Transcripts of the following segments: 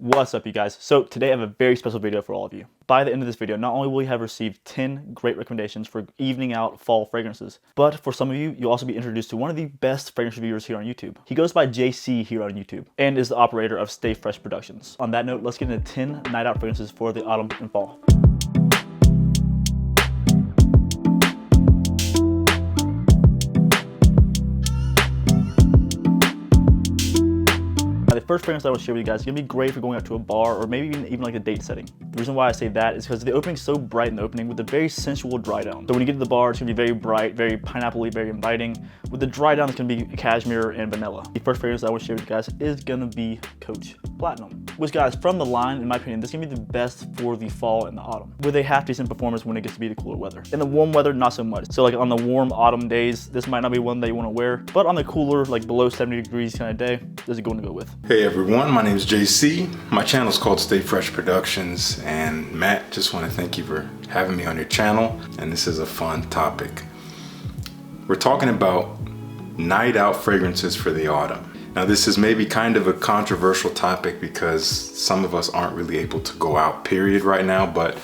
What's up, you guys? So today I have a very special video for all of you. By the end of this video, not only will you have received 10 great recommendations for evening out fall fragrances, but for some of you, you'll also be introduced to one of the best fragrance reviewers here on YouTube. He goes by JC here on YouTube and is the operator of Stay Fresh Productions. On that note, let's get into 10 night out fragrances for the autumn and fall. The first fragrance I will share with you guys is going to be great for going out to a bar or maybe even like a date setting. The reason why I say that is because the opening is so bright in the opening with a very sensual dry down. So when you get to the bar, it's going to be very bright, very pineapple-y, very inviting. With the dry down, it's going to be cashmere and vanilla. The first fragrance I will share with you guys is going to be Coach Platinum. Which, guys, from the line, in my opinion, this is going to be the best for the fall and the autumn, with a half-decent performance when it gets to be the cooler weather. In the warm weather, not so much. So like on the warm autumn days, this might not be one that you want to wear, but on the cooler, like below 70 degrees kind of day, this is going to go with. Hey everyone, my name is JC. My channel is called Stay Fresh Productions, and Matt, just want to thank you for having me on your channel, and this is a fun topic. We're talking about night out fragrances for the autumn. Now this is maybe kind of a controversial topic because some of us aren't really able to go out, period, right now, but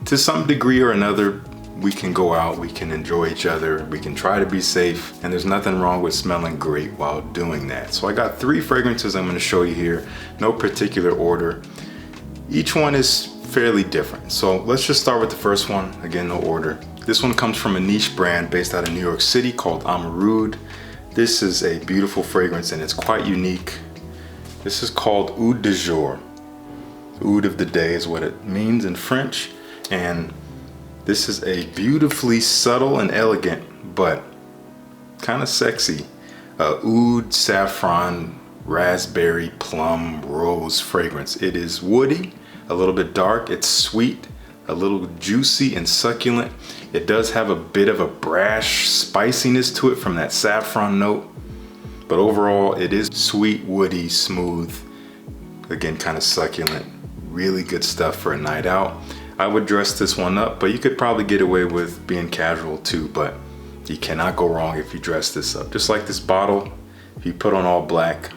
to some degree or another, we can go out, we can enjoy each other, we can try to be safe, and there's nothing wrong with smelling great while doing that. So I got 3 fragrances I'm going to show you here, no particular order. Each one is fairly different. So let's just start with the first one, again, no order. This one comes from a niche brand based out of New York City called Amarud. This is a beautiful fragrance and it's quite unique. This is called Oud de Jour. Oud of the day is what it means in French, and this is a beautifully subtle and elegant, but kind of sexy, oud, saffron, raspberry, plum, rose fragrance. It is woody, a little bit dark, it's sweet, a little juicy and succulent. It does have a bit of a brash spiciness to it from that saffron note, but overall it is sweet, woody, smooth, again kind of succulent. Really good stuff for a night out. I would dress this one up, but you could probably get away with being casual too, but you cannot go wrong if you dress this up. Just like this bottle, if you put on all black,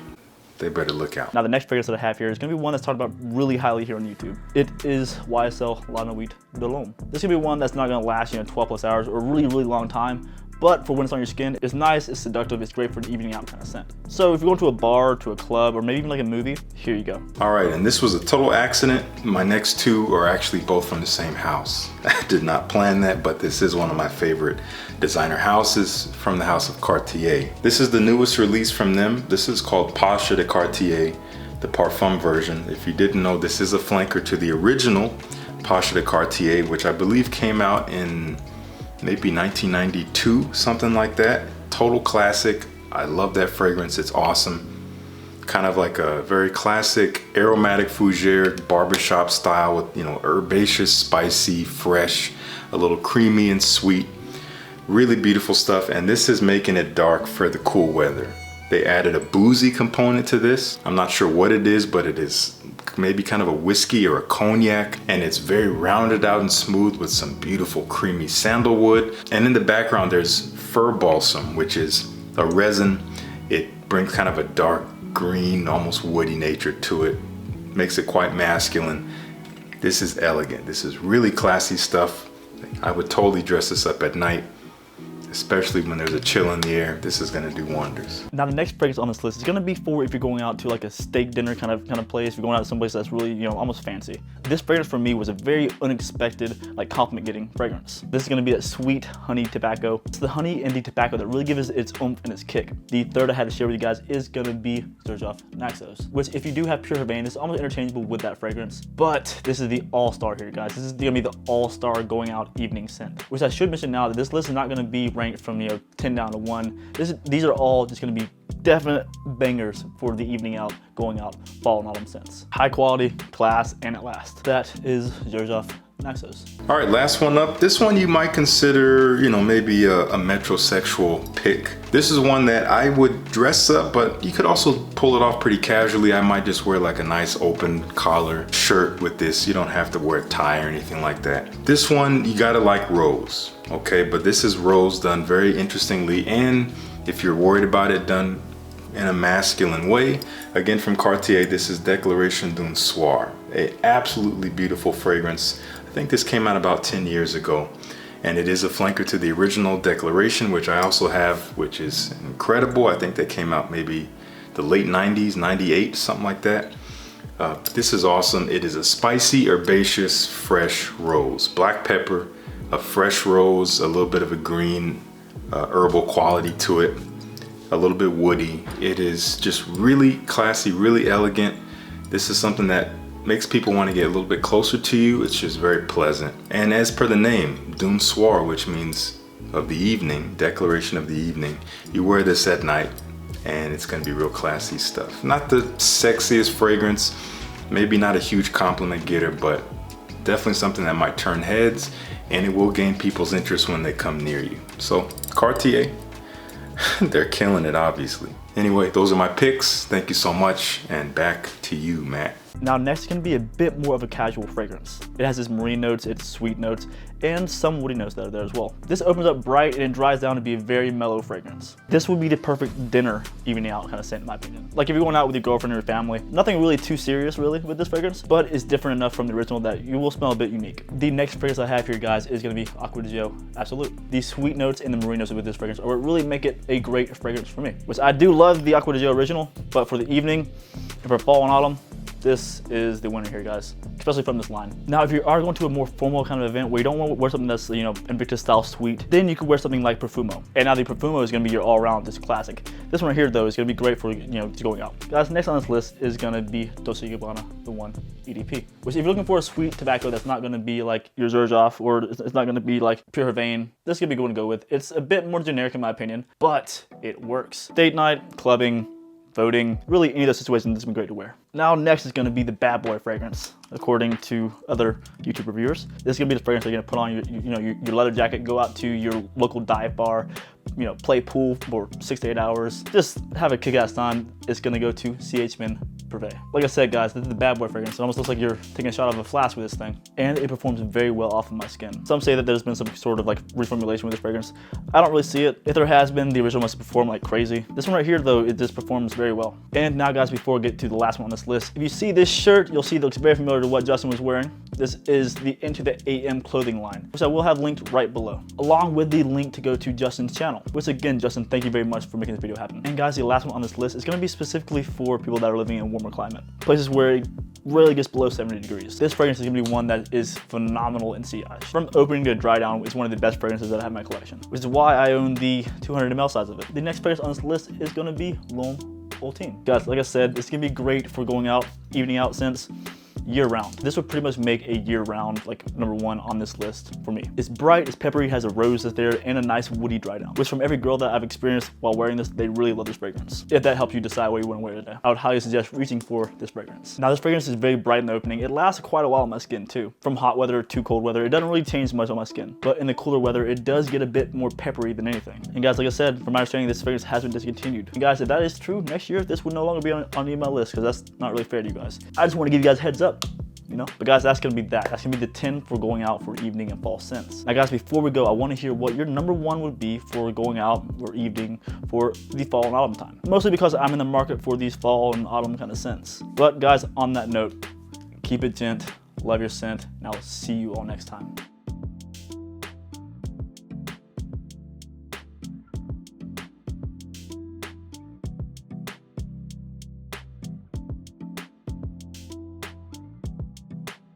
they better look out. Now the next fragrance that I have here is going to be one that's talked about really highly here on YouTube. It is YSL La Nuit de l'Homme. This is going to be one that's not going to last 12 plus hours or a really long time, but for when it's on your skin, it's nice, it's seductive, it's great for an evening out kind of scent. So if you're going to a bar, to a club, or maybe even like a movie, here you go. All right, and this was a total accident. My next 2 are actually both from the same house. I did not plan that, but this is one of my favorite designer houses from the house of Cartier. This is the newest release from them. This is called Pasha de Cartier, the Parfum version. If you didn't know, this is a flanker to the original Pasha de Cartier, which I believe came out in maybe 1992, something like that. Total classic. I love that fragrance. It's awesome. Kind of like a very classic aromatic fougere barbershop style with, herbaceous, spicy, fresh, a little creamy and sweet. Really beautiful stuff, and this is making it dark for the cool weather. They added a boozy component to this. I'm not sure what it is, but it is maybe kind of a whiskey or a cognac, and it's very rounded out and smooth with some beautiful creamy sandalwood. And in the background there's fir balsam, which is a resin. It brings kind of a dark green, almost woody nature to it, makes it quite masculine. This is elegant. This is really classy stuff. I would totally dress this up at night, especially when there's a chill in the air. This is gonna do wonders. Now the next fragrance on this list is gonna be for if you're going out to like a steak dinner kind of place, if you're going out to someplace that's really, almost fancy. This fragrance for me was a very unexpected, like compliment getting fragrance. This is gonna be that sweet honey tobacco. It's the honey and the tobacco that really gives its oomph and its kick. The third I had to share with you guys is gonna be Xerjoff Naxos, which if you do have Pure Havane, it's almost interchangeable with that fragrance. But this is the all-star here, guys. This is gonna be the all-star going out evening scent, which I should mention now that this list is not gonna be ranked from 10 down to 1. These are all just going to be definite bangers for the evening out, going out, fall and autumn scents. High quality, class, and at last. That is Xerjoff Naxos. All right, last one up. This one you might consider, maybe a metrosexual pick. This is one that I would dress up, but you could also pull it off pretty casually. I might just wear like a nice open collar shirt with this. You don't have to wear a tie or anything like that. This one, you gotta like rose, okay? But this is rose done very interestingly, and if you're worried about it, done in a masculine way. Again, from Cartier, this is Declaration d'un Soir, a absolutely beautiful fragrance. I think this came out about 10 years ago, and it is a flanker to the original Declaration, which I also have, which is incredible. I think that came out maybe the late 90s, 98, something like that. This is awesome. It is a spicy, herbaceous, fresh rose. Black pepper, a fresh rose, a little bit of a green herbal quality to it, a little bit woody. It is just really classy, really elegant. This is something that makes people want to get a little bit closer to you. It's just very pleasant. And as per the name, d'un soir, which means of the evening, declaration of the evening, you wear this at night and it's going to be real classy stuff. Not the sexiest fragrance, maybe not a huge compliment getter, but definitely something that might turn heads, and it will gain people's interest when they come near you. So Cartier, they're killing it, obviously. Anyway, those are my picks. Thank you so much, and back to you, Matt. Now next is going to be a bit more of a casual fragrance. It has its marine notes, its sweet notes, and some woody notes that are there as well. This opens up bright and it dries down to be a very mellow fragrance. This would be the perfect dinner, evening out kind of scent in my opinion. Like if you're going out with your girlfriend or your family, nothing really too serious really with this fragrance, but it's different enough from the original that you will smell a bit unique. The next fragrance I have here, guys, is going to be Acqua di Gio Absolute. The sweet notes and the marine notes with this fragrance are what really make it a great fragrance for me. Which I do love the Acqua di Gio original, but for the evening and for fall and autumn, this is the winner here, guys, especially from this line. Now, if you are going to a more formal kind of event where you don't want to wear something that's, you know, Invictus style sweet, then you could wear something like Profumo. And now the Profumo is going to be your all-around just classic. This one right here, though, is going to be great for, you know, just going out. Guys, next on this list is going to be Dolce & Gabbana, the one EDP. Which, if you're looking for a sweet tobacco that's not going to be like your Xerjoff, or it's not going to be like Pure Havane, this is going to be good to go with. It's a bit more generic in my opinion, but it works. Date night, clubbing, voting, really any of those situations, this would be great to wear. Now next is going to be the Bad Boy fragrance, according to other YouTube reviewers. This is going to be the fragrance you're going to put on your leather jacket, go out to your local dive bar, you know, play pool for 6 to 8 hours, just have a kick-ass time. It's going to go to CH Men Privé. Like I said, guys, this is the Bad Boy fragrance. It almost looks like you're taking a shot of a flask with this thing, and it performs very well off of my skin. Some say that there's been some sort of like reformulation with this fragrance. I don't really see it. If there has been, the original must have performed like crazy. This one right here, though, it just performs very well. And now, guys, before we get to the last one on this list, if you see this shirt, you'll see it looks very familiar to what Justin was wearing. This is the Into the AM clothing line, which I will have linked right below, along with the link to go to Justin's channel, which again, Justin, thank you very much for making this video happen. And guys, the last one on this list is going to be specifically for people that are living in a warmer climate, places where it rarely gets below 70 degrees. This fragrance is going to be one that is phenomenal in sillage. From opening to dry down, it's one of the best fragrances that I have in my collection, which is why I own the 200 ml size of it. The next fragrance on this list is going to be L'Homme Ultime. Guys, like I said, it's going to be great for going out, evening out scents, year-round. This would pretty much make a year-round like #1 on this list for me. It's bright, it's peppery, has a rose that's there, and a nice woody dry down, which from every girl that I've experienced while wearing this, they really love this fragrance. If that helps you decide what you want to wear today, I would highly suggest reaching for this fragrance. Now, this fragrance is very bright in the opening. It lasts quite a while on my skin too. From hot weather to cold weather, it doesn't really change much on my skin, but in the cooler weather, it does get a bit more peppery than anything. And guys, like I said, from my understanding, this fragrance has been discontinued. And guys, if that is true, next year, this would no longer be on the email list, because that's not really fair to you guys. I just want to give you guys a heads up. You know, but guys, that's gonna be that. That's gonna be the 10 for going out for evening and fall scents. Now, guys, before we go, I want to hear what your #1 would be for going out or evening for the fall and autumn time. Mostly because I'm in the market for these fall and autumn kind of scents. But guys, on that note, keep it gent, love your scent, and I'll see you all next time.